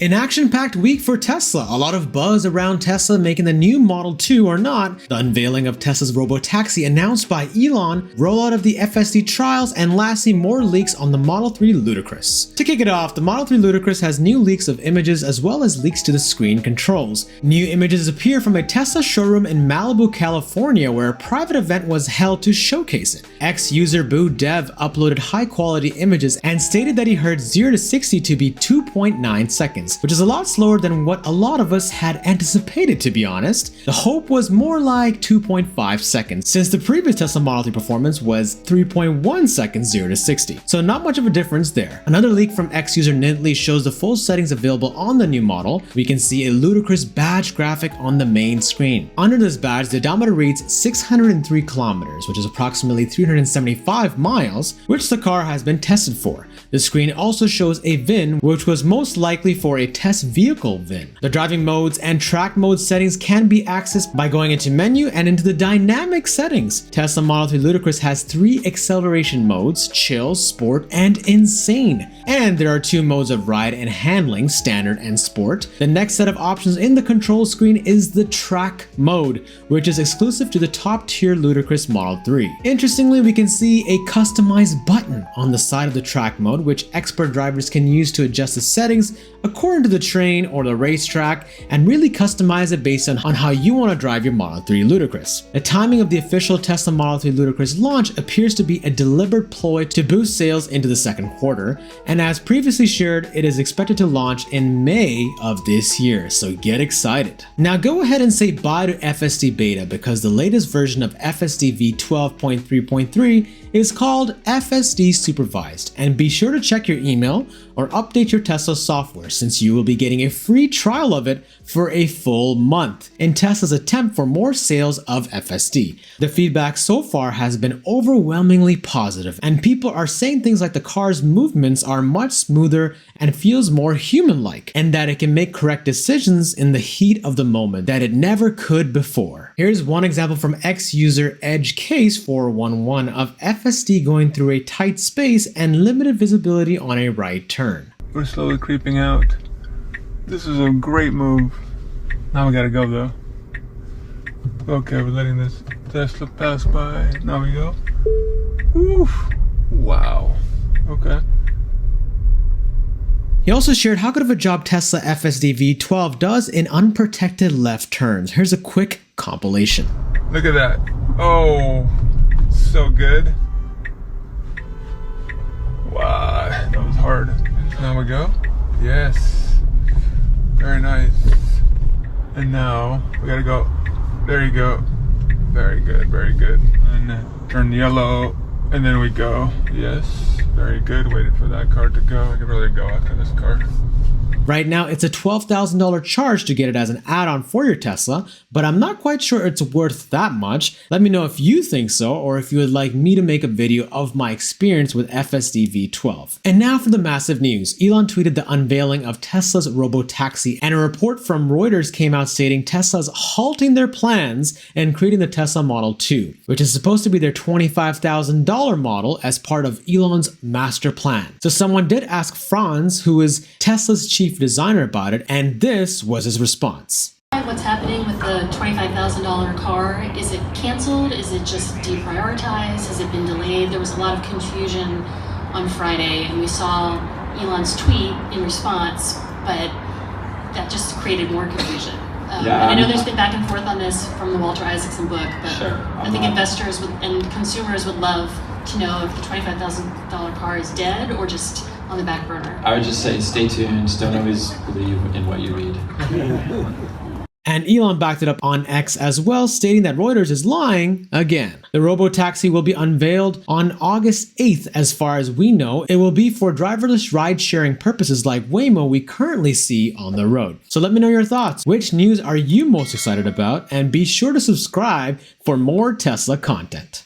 An action-packed week for Tesla. A lot of buzz around Tesla making the new Model 2 or not, the unveiling of Tesla's robotaxi announced by Elon, rollout of the FSD trials, and lastly more leaks on the Model 3 Ludicrous. To kick it off, the Model 3 Ludicrous has new leaks of images as well as leaks to the screen controls. New images appear from a Tesla showroom in Malibu, California, where a private event was held to showcase it. Ex-user Boo Dev uploaded high-quality images and stated that he heard 0 to 60 to be 2.9 seconds, which is a lot slower than what a lot of us had anticipated, to be honest. The hope was more like 2.5 seconds, since the previous Tesla Model 3 performance was 3.1 seconds 0 to 60, so not much of a difference there. Another leak from ex-user Nintley shows the full settings available on the new model. We can see a ludicrous badge graphic on the main screen. Under this badge, the odometer reads 603 kilometers, which is approximately 375 miles, which the car has been tested for. The screen also shows a VIN, which was most likely for a test vehicle VIN. The driving modes and track mode settings can be accessed by going into menu and into the dynamic settings. Tesla Model 3 Ludicrous has 3 acceleration modes: chill, sport, and insane. And there are 2 modes of ride and handling, standard and sport. The next set of options in the control screen is the track mode, which is exclusive to the top tier Ludicrous Model 3. Interestingly, we can see a customized button on the side of the track mode, which expert drivers can use to adjust the settings according to the terrain or the racetrack and really customize it based on how you want to drive your Model 3 Ludicrous. The timing of the official Tesla Model 3 Ludicrous launch appears to be a deliberate ploy to boost sales into the second quarter, and as previously shared, it is expected to launch in May of this year, so get excited. Now go ahead and say bye to FSD Beta, because the latest version of FSD V12.3.3 is called FSD Supervised, and be sure to check your email or update your Tesla software, since you will be getting a free trial of it for a full month in Tesla's attempt for more sales of FSD. The feedback so far has been overwhelmingly positive, and people are saying things like the car's movements are much smoother and feels more human-like, and that it can make correct decisions in the heat of the moment that it never could before. Here's one example from ex-user EdgeCase411 of FSD going through a tight space and limited visibility on a right turn. We're slowly creeping out. This is a great move. Now we gotta go though. Okay, we're letting this Tesla pass by. Now we go. Oof. Wow. Okay. He also shared how good of a job Tesla FSD V12 does in unprotected left turns. Here's a quick compilation. Look at that. Oh, so good. Wow, that was hard. Now we go. Yes. Very nice. And now we gotta go. There you go. Very good, very good. And turn yellow, and then we go. Yes, very good. Waited for that car to go. I could really go after this car. Right now, it's a $12,000 charge to get it as an add-on for your Tesla, but I'm not quite sure it's worth that much. Let me know if you think so, or if you would like me to make a video of my experience with FSD V12. And now for the massive news. Elon tweeted the unveiling of Tesla's robotaxi, and a report from Reuters came out stating Tesla's halting their plans and creating the Tesla Model 2, which is supposed to be their $25,000 model as part of Elon's master plan. So someone did ask Franz, who is Tesla's chief designer, about it, and this was his response. What's happening with the $25,000 car? Is it canceled? Is it just deprioritized? Has it been delayed? There was a lot of confusion on Friday, and we saw Elon's tweet in response, but that just created more confusion. And I know there's been back and forth on this from the Walter Isaacson book, but sure, I think investors and consumers would love to know if the $25,000 car is dead or just on the back burner. I would just say stay tuned. Don't always believe in what you read. And Elon backed it up on X as well, stating that Reuters is lying again. The robotaxi will be unveiled on August 8th. As far as we know, it will be for driverless ride-sharing purposes like Waymo we currently see on the road. So let me know your thoughts. Which news are you most excited about? And be sure to subscribe for more Tesla content.